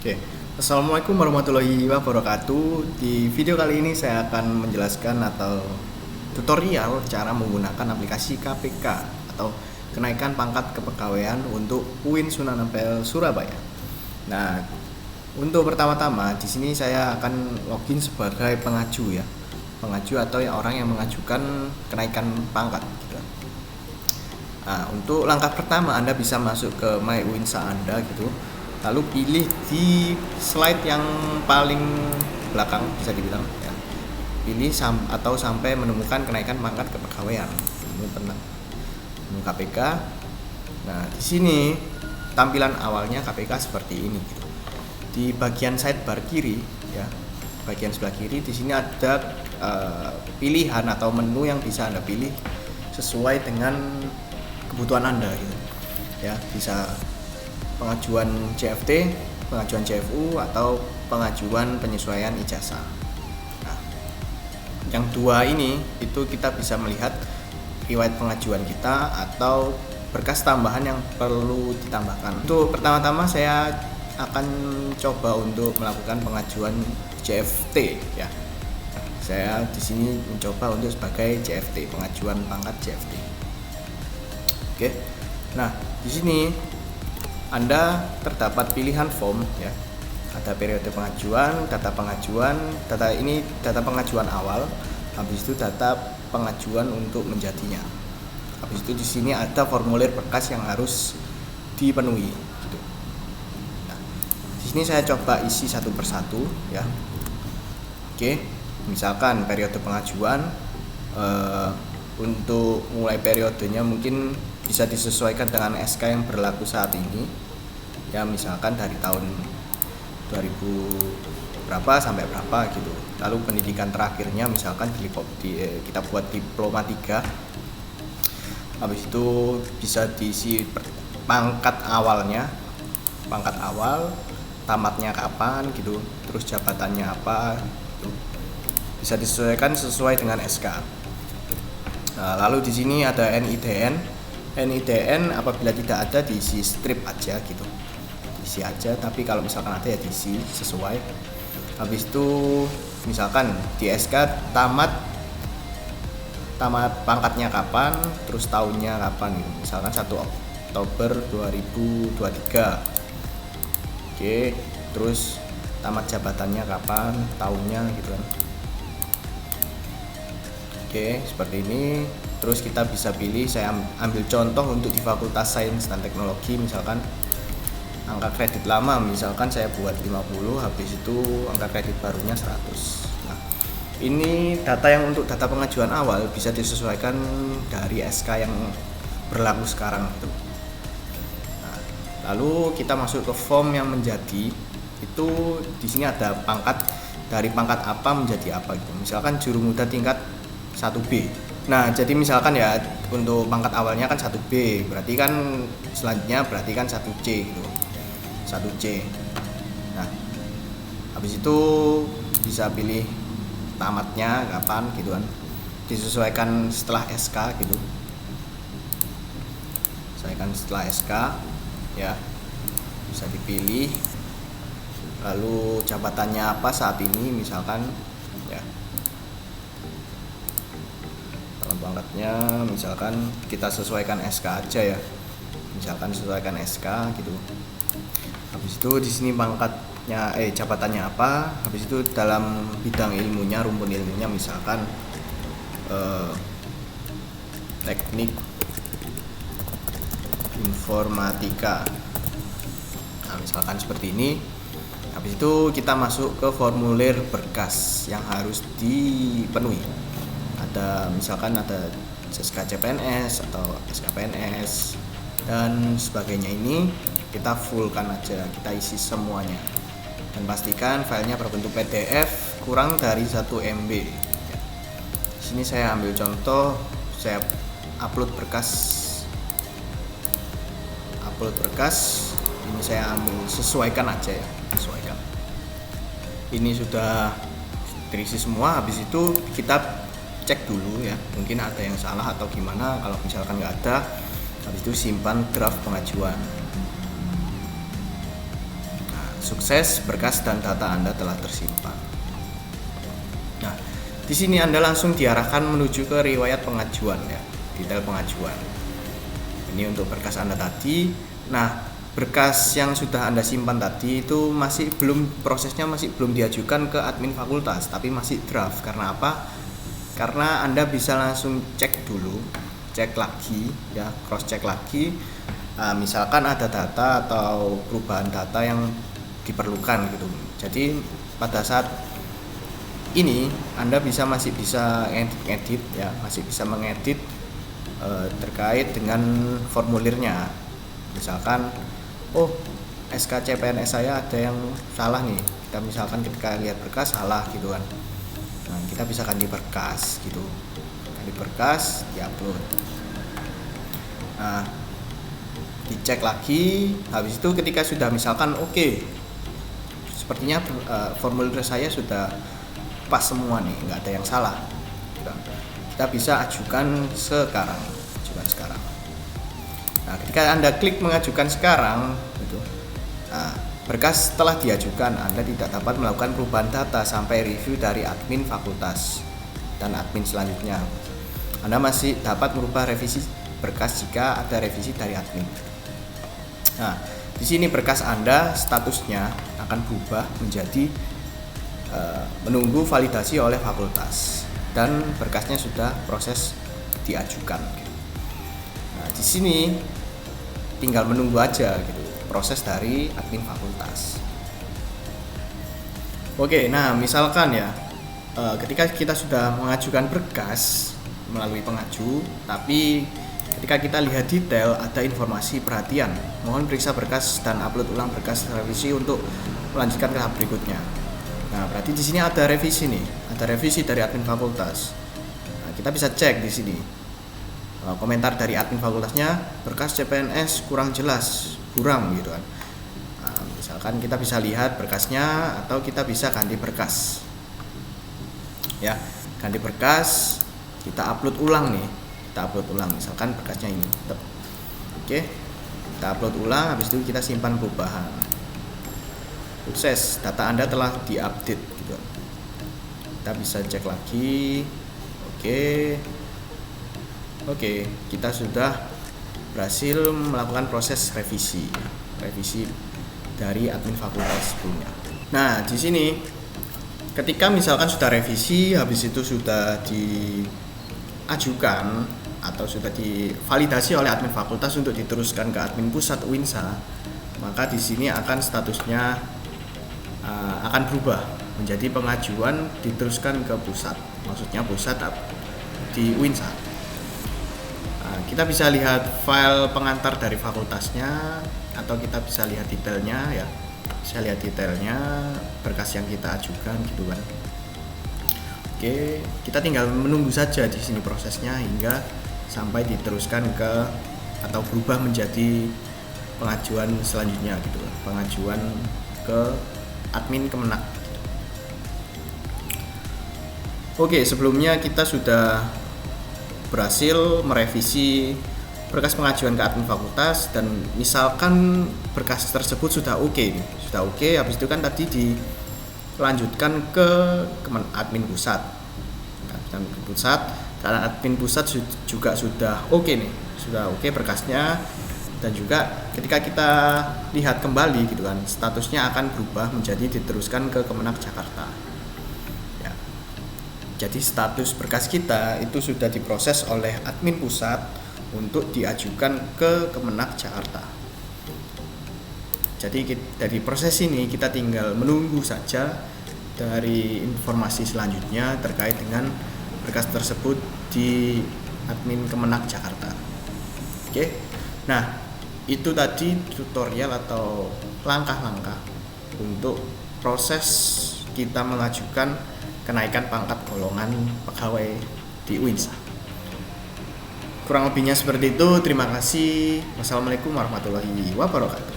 Oke, Assalamualaikum warahmatullahi wabarakatuh. Di video kali ini saya akan menjelaskan atau tutorial cara menggunakan aplikasi KPK atau kenaikan pangkat kepegawaian untuk UIN Sunan Ampel Surabaya. Nah, untuk pertama-tama di sini saya akan login sebagai pengaju ya, pengaju atau orang yang mengajukan kenaikan pangkat. Gitu. Nah, untuk langkah pertama Anda bisa masuk ke My UINSA Anda gitu. Lalu pilih di slide yang paling belakang bisa dibilang ya. Pilih atau sampai menemukan kenaikan pangkat kepegawaian. Ini menu KPK. Nah, di sini tampilan awalnya KPK seperti ini gitu. Di bagian sidebar kiri ya, bagian sebelah kiri di sini ada pilihan atau menu yang bisa Anda pilih sesuai dengan kebutuhan Anda gitu. Ya, bisa pengajuan CFT, pengajuan CFU, atau pengajuan penyesuaian ijazah. Nah, yang dua ini itu kita bisa melihat riwayat pengajuan kita atau berkas tambahan yang perlu ditambahkan. Untuk pertama-tama saya akan coba untuk melakukan pengajuan CFT ya. Saya di sini mencoba untuk sebagai CFT, pengajuan pangkat CFT. Oke. Nah, di sini Anda terdapat pilihan form ya. Ada periode pengajuan, data pengajuan awal, habis itu data pengajuan untuk menjadinya. Habis itu di sini ada formulir berkas yang harus dipenuhi gitu. Nah, di sini saya coba isi satu persatu ya. Oke, misalkan periode pengajuan untuk mulai periodenya mungkin bisa disesuaikan dengan SK yang berlaku saat ini ya, misalkan dari tahun 2000 berapa sampai berapa gitu. Lalu pendidikan terakhirnya misalkan kita buat diploma 3. Habis itu bisa diisi pangkat awalnya, pangkat awal, tamatnya kapan gitu, terus jabatannya apa gitu. Bisa disesuaikan sesuai dengan SK. Nah, lalu di sini ada NIDN apabila tidak ada diisi strip aja gitu, diisi aja, tapi kalau misalkan ada ya diisi sesuai. Habis itu misalkan di SK tamat pangkatnya kapan, terus tahunnya kapan gitu. Misalkan 1 Oktober 2023. Oke, terus tamat jabatannya kapan, tahunnya gitu kan. Oke, seperti ini. Terus kita bisa pilih, saya ambil contoh untuk di Fakultas Sains dan Teknologi, misalkan angka kredit lama misalkan saya buat 50, habis itu angka kredit barunya 100. Nah, ini data yang untuk data pengajuan awal bisa disesuaikan dari SK yang berlaku sekarang itu. Nah, lalu kita masuk ke form yang menjadi, itu di sini ada pangkat, dari pangkat apa menjadi apa gitu. Misalkan juru muda tingkat 1B. Nah, jadi misalkan ya untuk pangkat awalnya kan 1B, berarti kan selanjutnya berarti kan 1C gitu. 1C. Nah, habis itu bisa pilih tamatnya kapan gitu kan. Disesuaikan setelah SK gitu. Sesuaikan setelah SK ya. Bisa dipilih. Lalu jabatannya apa saat ini misalkan ya. Pangkatnya misalkan kita sesuaikan SK aja ya, misalkan sesuaikan SK gitu. Habis itu di sini pangkatnya jabatannya apa, habis itu dalam bidang ilmunya, rumpun ilmunya misalkan teknik informatika. Nah, misalkan seperti ini. Habis itu kita masuk ke formulir berkas yang harus dipenuhi. Ada misalkan ada SK CPNS atau SKPNS dan sebagainya. Ini kita fullkan aja, kita isi semuanya dan pastikan filenya berbentuk PDF kurang dari 1 MB. Di sini saya ambil contoh, saya upload berkas. Ini saya ambil, sesuaikan aja ya, sesuaikan. Ini sudah terisi semua. Habis itu kita cek dulu ya, mungkin ada yang salah atau gimana. Kalau misalkan nggak ada, habis itu simpan draft pengajuan. Nah, Sukses, berkas dan data Anda telah tersimpan. Nah, di sini Anda langsung diarahkan menuju ke riwayat pengajuan ya, detail pengajuan. Ini untuk berkas Anda tadi. Nah, berkas yang sudah Anda simpan tadi itu prosesnya masih belum diajukan ke admin fakultas, tapi masih draft. Karena apa? Karena Anda bisa langsung cek dulu, cek lagi ya, cross check lagi. Misalkan ada data atau perubahan data yang diperlukan gitu. Jadi pada saat ini Anda masih bisa edit ya, masih bisa mengedit terkait dengan formulirnya. Misalkan SK CPNS saya ada yang salah nih. Kita misalkan ketika lihat berkas salah gitu kan. Nah, kita bisa ganti berkas gitu. Ganti berkas, diupload. Nah, dicek lagi. Habis itu ketika sudah misalkan sepertinya formulir saya sudah pas semua nih, nggak ada yang salah. Kita bisa ajukan sekarang. Nah, ketika Anda klik mengajukan sekarang, berkas telah diajukan. Anda tidak dapat melakukan perubahan data sampai review dari admin fakultas dan admin selanjutnya. Anda masih dapat merubah revisi berkas jika ada revisi dari admin. Nah, di sini berkas Anda statusnya akan berubah menjadi menunggu validasi oleh fakultas dan berkasnya sudah proses diajukan. Nah, di sini tinggal menunggu aja gitu proses dari admin fakultas. Nah misalkan ya ketika kita sudah mengajukan berkas melalui pengaju, tapi ketika kita lihat detail ada informasi perhatian, mohon periksa berkas dan upload ulang berkas revisi untuk melanjutkan ke tahap berikutnya. Nah, berarti di sini ada revisi nih, ada revisi dari admin fakultas. Nah, kita bisa cek di sini komentar dari admin fakultasnya, berkas CPNS kurang jelas, kurang gitu kan. Nah, misalkan kita bisa lihat berkasnya atau kita bisa ganti berkas. Ya, ganti berkas, kita upload ulang nih. Kita upload ulang, misalkan berkasnya ini. Kita upload ulang, habis itu kita simpan perubahan. Sukses, data Anda telah diupdate gitu. Kita bisa cek lagi. Kita sudah berhasil melakukan proses revisi dari admin fakultas sebelumnya. Nah, di sini ketika misalkan sudah revisi, habis itu sudah diajukan atau sudah divalidasi oleh admin fakultas untuk diteruskan ke admin pusat UINSA, maka di sini akan statusnya akan berubah menjadi pengajuan diteruskan ke pusat. Maksudnya pusat di UINSA. Kita bisa lihat file pengantar dari fakultasnya atau kita bisa lihat detailnya ya. Bisa lihat detailnya berkas yang kita ajukan gitu kan. Kita tinggal menunggu saja di sini prosesnya hingga sampai diteruskan atau berubah menjadi pengajuan selanjutnya gitu kan. Pengajuan ke admin Kemenak. Sebelumnya kita sudah berhasil merevisi berkas pengajuan ke admin fakultas dan misalkan berkas tersebut sudah habis itu kan tadi dilanjutkan ke admin pusat. Karena admin pusat juga sudah berkasnya. Dan juga ketika kita lihat kembali gitu kan, statusnya akan berubah menjadi diteruskan ke Kemenak Jakarta. Ya. Jadi status berkas kita itu sudah diproses oleh admin pusat untuk diajukan ke Kemenak Jakarta. Jadi dari proses ini kita tinggal menunggu saja dari informasi selanjutnya terkait dengan berkas tersebut di admin Kemenak Jakarta. Nah, itu tadi tutorial atau langkah-langkah untuk proses kita mengajukan kenaikan pangkat golongan pegawai di UINSA. Kurang lebihnya seperti itu. Terima kasih. Wassalamualaikum warahmatullahi wabarakatuh.